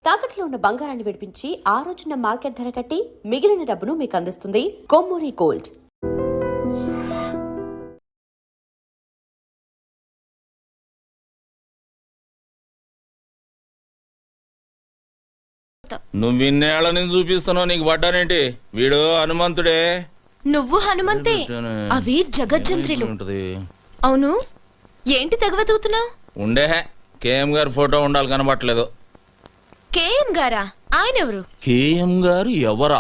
తాకట్లో ఉన్న బంగారాన్ని విడిపించి ఆ రోజున మార్కెట్ ధర కట్టి మిగిలిన డబ్బును మీకు అందిస్తుంది కొమ్మూరి గోల్డ్. నువ్వు ఇన్నేళ్ళని చూపిస్తున్నావు, నీకు పడ్డానేంటి? వీడు హనుమంతుడే. నువ్వు హనుమంతే, అవి జగజ్జంత్రులు. అవును, ఏంటి తెగవెతుకుతున్నావు? ఉండే కేఎం గారి ఫోటో ఉండాలి, కనబట్టలేదు. కేఎం గారా? ఆయన ఎవరు? కేఎం గారు ఎవరా?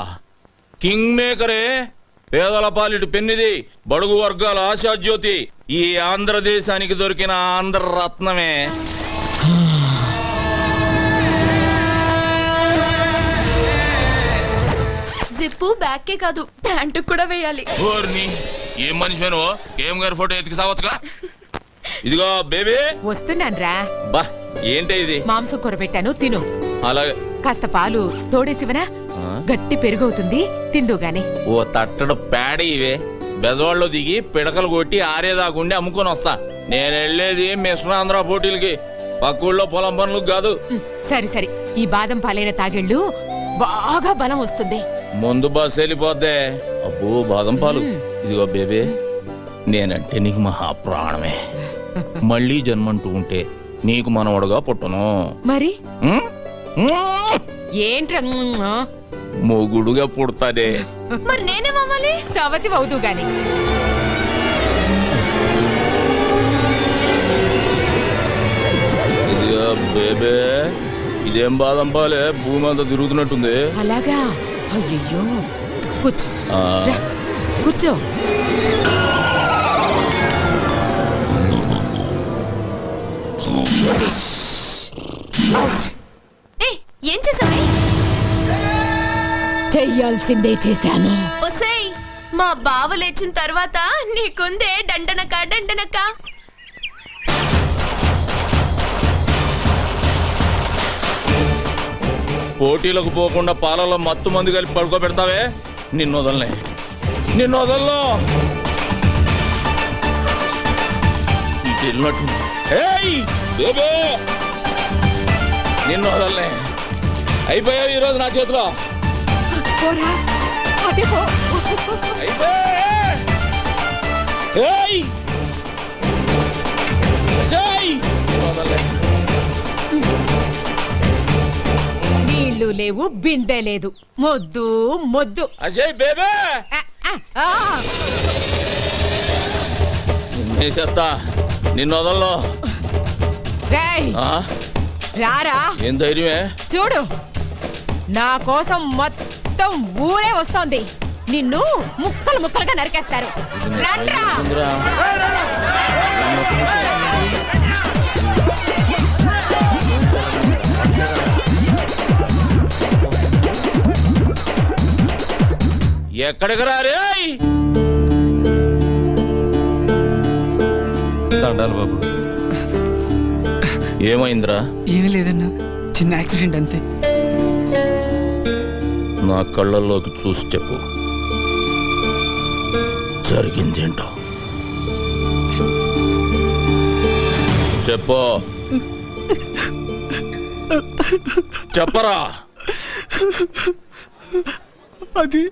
కింగ్ మేకరే, పేదల పాలిటి పెన్నిది, బడుగు వర్గాల ఆశాజ్యోతి, ఈ ఆంధ్రదేశానికి దొరికిన ఆంధ్ర రత్నమే. జిప్పు బ్యాక్కే కాదు, ప్యాంటు కూడా వేయాలి. ఏం మనిషి నువ్వు? కేఎం గారి ఫోటో ఎతికి సావచ్చుగా. ఇదిగో బేబీ, వస్తున్నాన్రా. బా ఏంటి ఇది? మాంసం కూర పెట్టాను, తిను. అలాగే. కాస్త పాలు తోడేసివనా? గట్టి పెరుగవుతుంది, తిందు గాని. ఓ తట్టడు పేడ ఇవే. బెదవాళ్ళు దిగి పిడకలు కొట్టి ఆరేదాకుండి అమ్ముకొని వస్తా. నేను వెళ్ళేది మిశ్రాంధ్ర పోటీలకి, పక్కూళ్ళో పొలం పనులకు కాదు. సరి సరి, ఈ బాదం పాలైన తాగిళ్ళు బాగా బలం వస్తుంది. ముందు బస్ వెళ్ళిపోద్దే. అబ్బో బాదం పాలు. ఇదిగో బేబీ, నేనంటే నీకు మహా ప్రాణమే. మళ్ళీ జన్మంటూ ఉంటే నీకు మనవడుగా పుట్టను. మరి ఏంట్రా మొగుడుగా పుడతాడే. మరి నేనేమవ్వాలి? సవతి అవుదు గాని. ఇదిగో బేబే, ఇదేం బాదం పాలే, భూమి అంతా తిరుగుతున్నట్టుంది. అలాగా? అయ్యో, కూర్చో కూర్చో. ఏం చేసావే? చెయ్యాల్సిందే చేశాను. ఒసేయ్, మా బావ లేచిన తర్వాత నీకుందే దండనక దండనక. పోటీలకు పోకుండా పాలలో మత్తు మంది కలిపి పడుకోబెడతావే, నిన్ను వదలనే, నిన్ను వదల్లో. నిన్ను వదలనే. అయిపోయావు ఈరోజు నా చేతిలో. నీళ్లు లేవు, బిందె లేదు, మొద్దు మొద్దు. అజయ్ బేబే, చేస్తా, నిన్ను వదల్లో. రారా. ఏం ధైర్యమే? చూడు, నా కోసం మొత్తం ఊరే వస్తోంది. నిన్ను ముక్కలు ముక్కలుగా నరికేస్తారు. ఎక్కడికి రారే? దండాలు బాబు. ఏమైందిరా? ఏమీ లేదన్నా, చిన్న యాక్సిడెంట్ అంతే. నా కళ్ళల్లోకి చూసి చెప్పు, జరిగిందేంటో చెప్పు. చెప్పరా. అది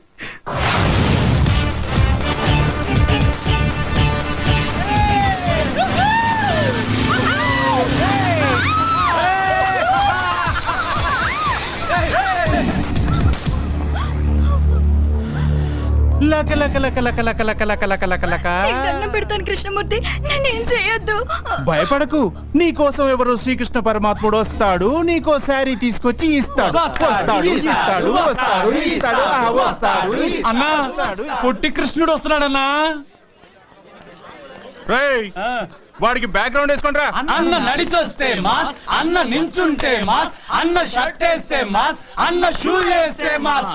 లక లక లక లక లక లక లక లక లక లక. దండం పెడతాను కృష్ణమూర్తి, నేనేం చేయొద్దు. భయపడకు, నీ కోసం ఎవరు శ్రీకృష్ణ పరమాత్ముడు వస్తాడు, నీకో శారీ తీసుకొచ్చి ఇస్తాడు. వస్తాడు ఇస్తాడు వస్తాడు ఇస్తాడు వస్తాడు. అన్నా, పొట్టి కృష్ణుడు వస్తున్నాడన్నా. వాడికి బ్యాక్గ్రౌండ్ వేసుకుంటా. అన్న నడిచొస్తే మాస్, అన్న నించుంటే మాస్, అన్న షర్ట్ వేస్తే మాస్, అన్న షూ వేస్తే మాస్.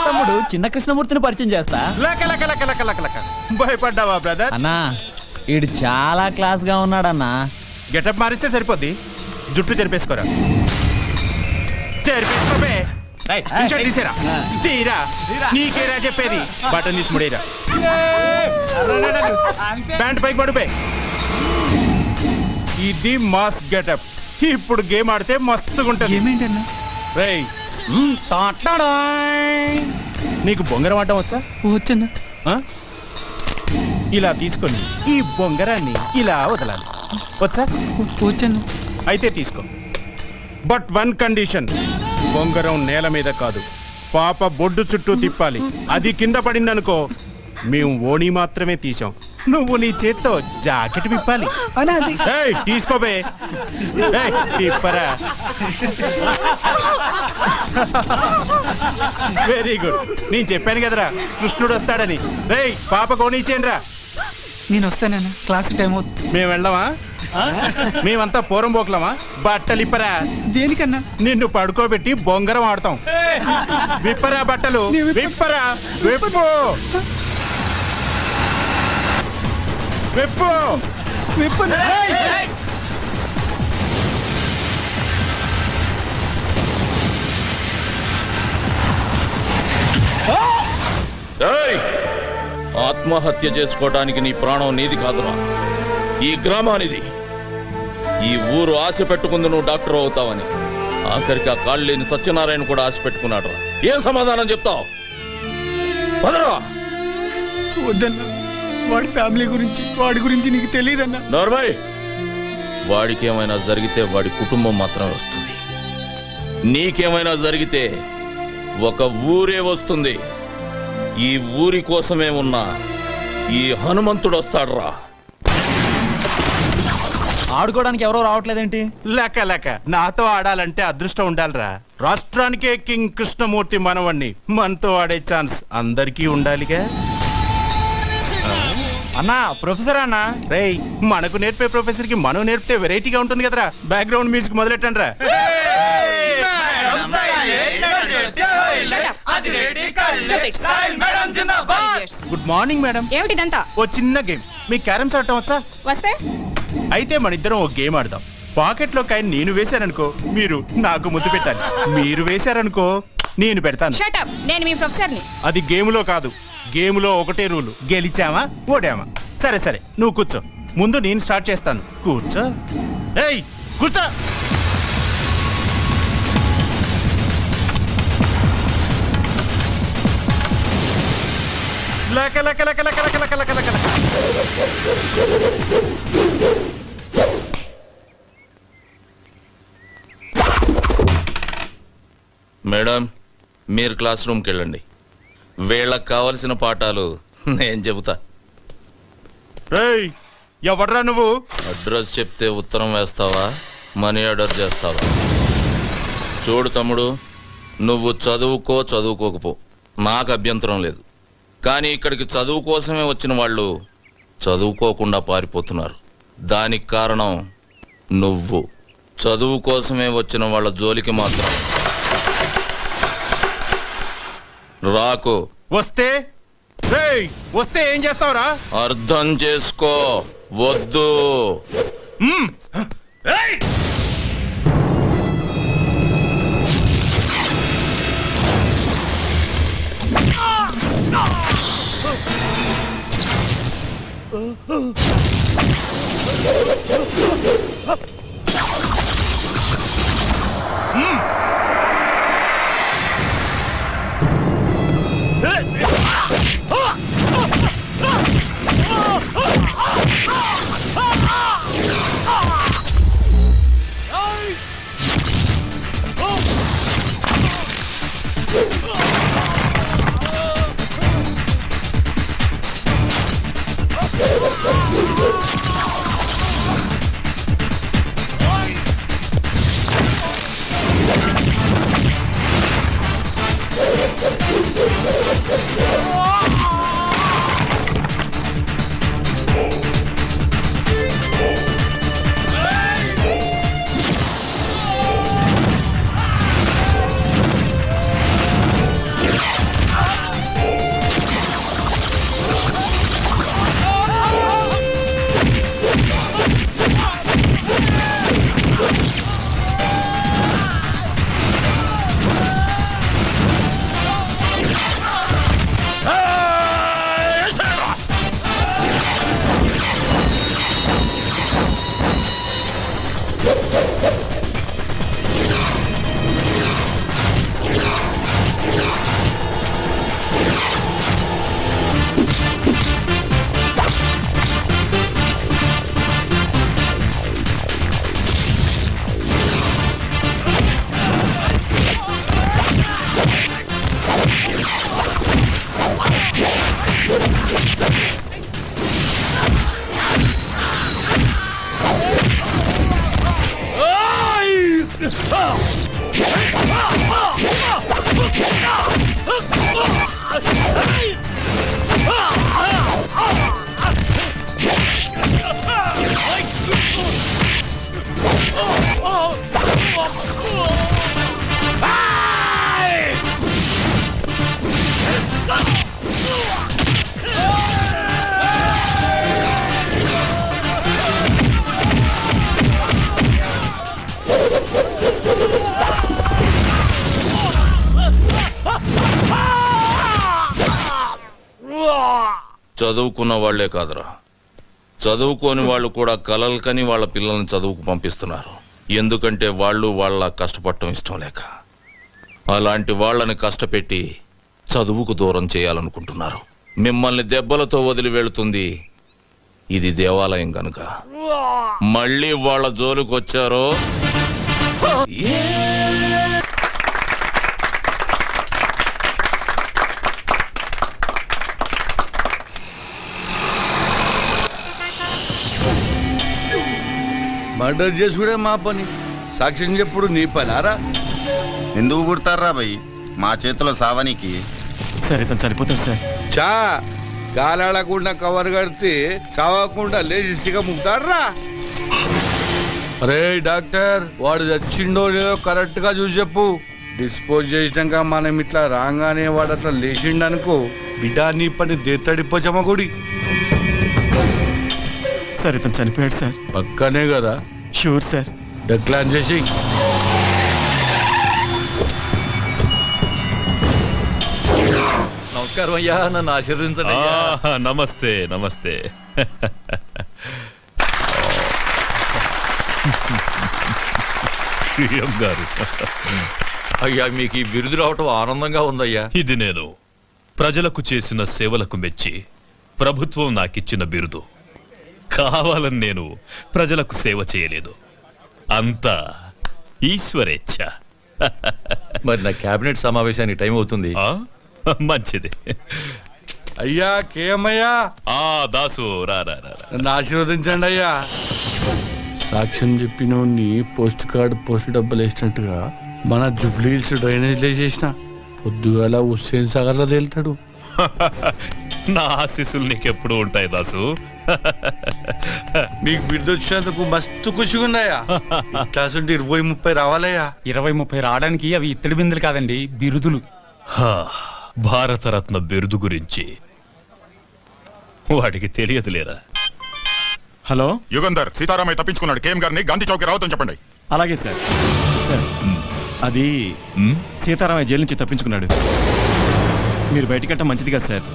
తమ్ముడు చిన్న కృష్ణమూర్తిని పరిచయం చేస్తా. లక లక లక లక లక లక. భయపడ్డావా బ్రదర్? అన్నా, ఈడు చాలా క్లాస్ గా ఉన్నాడన్నా. గెటప్ మారిస్తే సరిపోద్ది, జుట్టు చెరిపేసుకోరా. చెరిపేసుకోవే. తీసేరా, తీరా. నీకేరా చెప్పేది? బటన్ తీసి ముడేరా. ప్యాంట్ పైకి పడిపే. ఇది మాస్ గెటప్. ఇప్పుడు గేమ్ ఆడితే మస్తుగా ఉంటుంది. ఏమేంటన్నా? రేయ్ నీకు బొంగరం ఆడటం వచ్చా? వచ్చన్నా. ఆ? ఇలా తీసుకొని ఈ బొంగరాన్ని ఇలా వదలాలి. వచ్చా? వచ్చన్నా. అయితే తీసుకో. బట్ వన్ కండిషన్, బొంగరం నేల మీద కాదు, పాప బొడ్డు చుట్టూ తిప్పాలి. అది కింద పడిందనుకో మేము ఓణి మాత్రమే తీసాం, నువ్వు నీ చేత్తో జాకెట్ విప్పాలి. ఏయ్, తీసుకోబే. ఏయ్, తిప్పరా. Very good. నేను చెప్పాను కదరా కృష్ణుడు వస్తాడని. రేయ్, పాప కోనిచ్చేయండి రా. నేను వస్తానన్నా, క్లాస్ టైం అవుతుంది. మేము వెళ్ళమా? మేమంతా పూరం పోకలమా? బట్టలు ఇప్పరా. దేనికన్నా? నిన్ను పడుకోబెట్టి బొంగరం ఆడతాం. విప్పరా బట్టలు, విప్పరా. విప్పు విప్పు విప్పు. ఏయ్! ఆత్మహత్య చేసుకోవడానికి నీ ప్రాణం నీది కాదురా, ఈ గ్రామానిది. ఈ ఊరు ఆశ పెట్టుకుంది నువ్వు డాక్టర్ అవుతావని. ఆఖరికి ఆ కాళ్ళు లేని సత్యనారాయణ కూడా ఆశ పెట్టుకున్నాడు. ఏం సమాధానం చెప్తావు? వదరా. వద్దన్నా, వాడి ఫ్యామిలీ గురించి, వాడి గురించి నీకు తెలియదన్నా. నోర్మై, వాడికి ఏమైనా జరిగితే వాడి కుటుంబం మాత్రమే వస్తుంది. నీకేమైనా జరిగితే ఒక ఊరే వస్తుంది. ఈ ఊరి కోసమే ఉన్న ఈ హనుమంతుడు వస్తాడురా. ఆడుకోవడానికి ఎవరో రావట్లేదేంటి? లెక్క లెక్క నాతో ఆడాలంటే అదృష్టం ఉండాలిరా. రాష్ట్రానికే కింగ్ కృష్ణమూర్తి మనవణ్ణి, మనతో ఆడే ఛాన్స్ అందరికీ ఉండాలిగా. అన్నా, ప్రొఫెసర్ అన్నా. రేయ్, మనకు నేర్పే ప్రొఫెసర్ కి మనం నేర్పితే వెరైటీగా ఉంటుంది కదరా. బ్యాక్గ్రౌండ్ మ్యూజిక్ మొదలెట్టండి రా. Good morning madam. ఏమిటిదంతా? ఓ చిన్న గేమ్. మీకు క్యారమ్స్ ఆడటం వచ్చా? వస్తే అయితే మన ఇద్దరం ఒక గేమ్ ఆడదాం. పాకెట్ లో కాయని నేను వేశాననుకో మీరు నాకు ముద్దు పెట్టాలి. మీరు వేశారనుకో నేను పెడతాను. షటప్, నేను మీ ప్రొఫెసర్ని. అది గేములో కాదు, గేములో ఒకటే రూలు, గెలిచామా ఓడామా. సరే సరే, నువ్వు కూర్చో. ముందు నేను స్టార్ట్ చేస్తాను. కూర్చో. ఏయ్, కూర్చో. లక లక లక లక లక లక లక లక. మేడం, మీరు క్లాస్ రూమ్కి వెళ్ళండి. వీళ్ళకి కావలసిన పాఠాలు నేను చెబుతా. రేయ్, ఎవడ్రా నువ్వు? అడ్రస్ చెప్తే ఉత్తరం వేస్తావా, మనీ ఆర్డర్ చేస్తావా? చూడు తమ్ముడు, నువ్వు చదువుకోకపో, నాకు అభ్యంతరం లేదు. కానీ ఇక్కడికి చదువు కోసమే వచ్చిన వాళ్ళు చదువుకోకుండా పారిపోతున్నారు. దానికి కారణం నువ్వు. చదువు కోసమే వచ్చిన వాళ్ళ జోలికి మాత్రం రాకు. వస్తే రేయ్, వస్తే ఏం చేస్తావురా? అర్థం చేసుకో. వద్దు. చదువుకున్న వాళ్లే కాదురా, చదువుకోని వాళ్ళు కూడా కలలు కని వాళ్ళ పిల్లల్ని చదువుకు పంపిస్తున్నారు. ఎందుకంటే వాళ్ళు వాళ్ళ కష్టపడటం ఇష్టం లేక. అలాంటి వాళ్ళని కష్టపెట్టి చదువుకు దూరం చేయాలనుకుంటున్నారు. మిమ్మల్ని దెబ్బలతో వదిలి వెళుతుంది ఇది దేవాలయం కనుక. మళ్ళీ వాళ్ళ జోలికి వచ్చారో మర్డర్ చేసుకునే మా పని, సాక్ష్యం చెప్పుడు నీ పని ఆరా. ఎందుకు పుడతారా భయ్ మా చేతిలో సావనికి? సరే తను చనిపోతాడు సార్. చా గాలాడకుండా కవర్ కడితే చావకుండా లేచి సిగ ముక్తాడ్రా. అరే డాక్టర్, వాడు చచ్చిండో లేదో కరెక్ట్ గా చూసి చెప్పు. డిస్పోజ్ చేసినాక మనం ఇట్లా రాగానే వాడు అట్లా లేచిండనుకో, బిడ్డ నీ పని దేత్తడిపోచమ్మ గుడి. సరే తను చనిపోయాడు సార్. పక్కనే కదా? Sure sir. డెక్లాన్ చేసి నమస్కారం అయ్యా, నన్ను ఆశీర్వదించండి. నమస్తే నమస్తే. గారు, అయ్యా మీకు ఈ బిరుదు రావటం ఆనందంగా ఉందయ్యా. ఇది నేను ప్రజలకు చేసిన సేవలకు మెచ్చి ప్రభుత్వం నాకిచ్చిన బిరుదు. కావాలని నేను ప్రజలకు సేవ చేయలేదు, అంతా ఈశ్వరేచ్ఛ. మరి నా కేబినెట్ సమావేశానికి టైం అవుతుంది. మంచిది. అయ్యా కేమయ్యా. దాసు రా రా రా. నన్ను ఆశీర్వదించండి అయ్యా. సాక్ష్యం చెప్పిన పోస్ట్ కార్డు పోస్ట్ డబ్బులు వేసినట్టుగా మన జూబ్లీ హిల్స్ డ్రైనేజ్ వేసేసిన పొద్దుగాల హుస్సేన్ సాగర్లో తేలుతాడు. నా ఆశీస్సులు నీకెప్పుడు ఉంటాయి దాసు. నీకు బిడ్డ వచ్చినందుకు మస్తు ఖుషిగా ఉందయ్యా. క్లాస్ ఉంటే 20-30 రావాలయ్యా. 20-30 రావడానికి అవి ఇత్తడి బిందులు కాదండి, బిరుదులు. భారతరత్న బిరుదు గురించి వాడికి తెలియదులేరా. హలో యుగంధర్, సీతారామయ్య తప్పించుకున్నాడు. కేఎం గారిని గాంధీ చౌక్ రావద్దని చెప్పండి. అలాగే సార్. సార్ అది సీతారామయ్య జైలు నుంచి తప్పించుకున్నాడు. మీరు బయటకంటే మంచిది కదా సార్.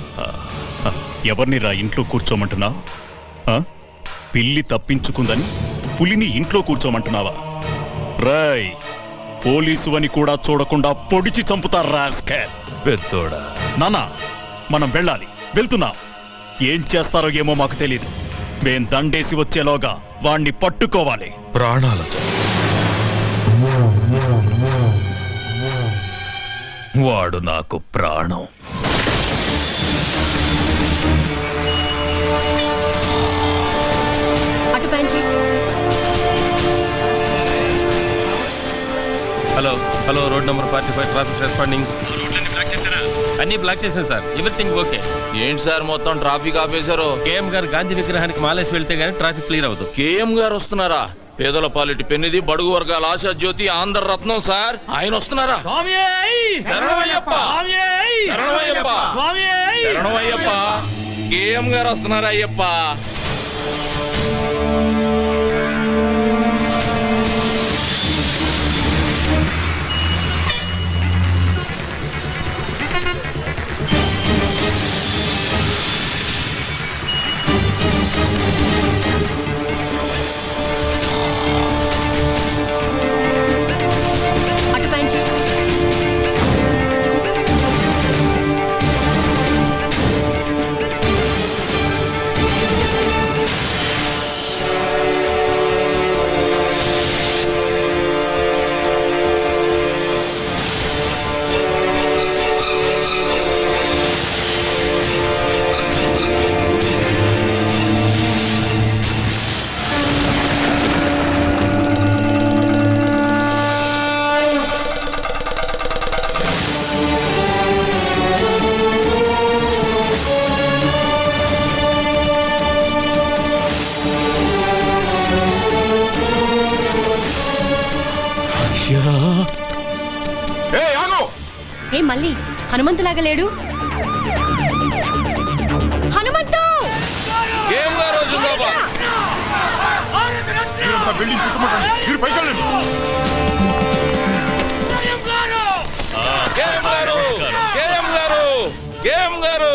ఎవరిని రా ఇంట్లో కూర్చోమంటున్నా? పిల్లి తప్పించుకుందని పులిని ఇంట్లో కూర్చోమంటున్నావా? రాయ్, పోలీసు అని కూడా చూడకుండా పొడిచి చంపుతారా పెద్దోడా. నానా, మనం వెళ్ళాలి, వెళ్తున్నాం. ఏం చేస్తారో ఏమో మాకు తెలీదు. మేం దండేసి వచ్చేలోగా వాణ్ణి పట్టుకోవాలి ప్రాణాలతో. వాడు నాకు ప్రాణం. అటు పెంచి. Hello hello, road number 45 traffic responding. అన్ని బ్లాక్ చేశాను సార్. Everything okay. ఏంటి సార్ మొత్తం ట్రాఫిక్ ఆపేశారు? కేఎం గారు గాంధీ విగ్రహానికి మాలేసి వెళ్తే గానీ ట్రాఫిక్ క్లియర్ అవుతుంది. కేఎం గారు వస్తున్నారా? పేదల పాలిటి పెన్నిది, బడుగు వర్గాల ఆశా జ్యోతి, ఆంధ్ర రత్నం సార్. ఆయన వస్తున్నారా? శరణమయ్యప్ప, శరణమయ్యప్ప, శరణమయ్యప్ప. కేఎం గారు వస్తున్నారా అయ్యప్ప? అటు పెంచి. ఏ మళ్ళీ హనుమంతులాగా లేడు? హనుమంతు! కేఎం గారు జిందాబాద్. బిల్డింగ్ చుట్టుముట్టండి, మీరు పైకి వెళ్ళండి. కేఎం గారు, కేఎం గారు, కేఎం గారు.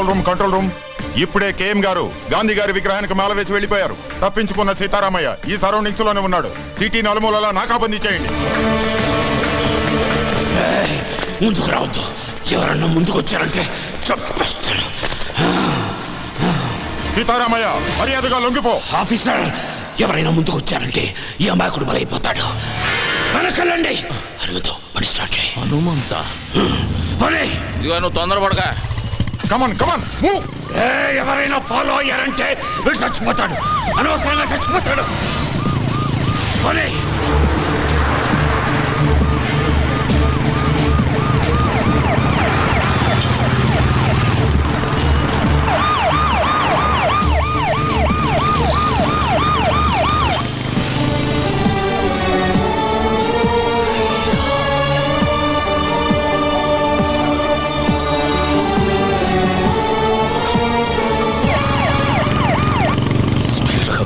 కంట్రోల్ రూమ్ ఇప్పుడే కేఎం గారు గాంధీ గారి విగ్రహానికి మాల వేసి వెళ్ళిపోయారు. తప్పించుకున్న సీతారామయ్య ఈ సరౌండింగ్స్ లోనే ఉన్నాడు. సిటీ నలుమూలలా నాకాబందీ చేయండి. ముందుకు రావద్దు. ఎవరన్నా ముందుకు వచ్చారంటే చంపేస్తాను. సీతారామయ్య మర్యాదగా లొంగిపో. ఆఫీసర్, ఎవరైనా ముందుకు వచ్చారంటే ఈ అమాయకుడు బలైపోతాడు. వెనకెళ్ళండి. హనుమంతు, పని స్టార్ట్ చేయి. హనుమంత పని. ఇదిగో నువ్వు తొందరపడగా. Come on move. ఎవరైనా ఫాలో అయ్యారంటే వీడు చచ్చిపోతాడు. అనవసరంగా చచ్చిపోతాడు. పని.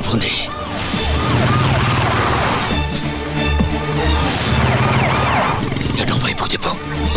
పోనీ. ఎడం వైపు తిప్పు.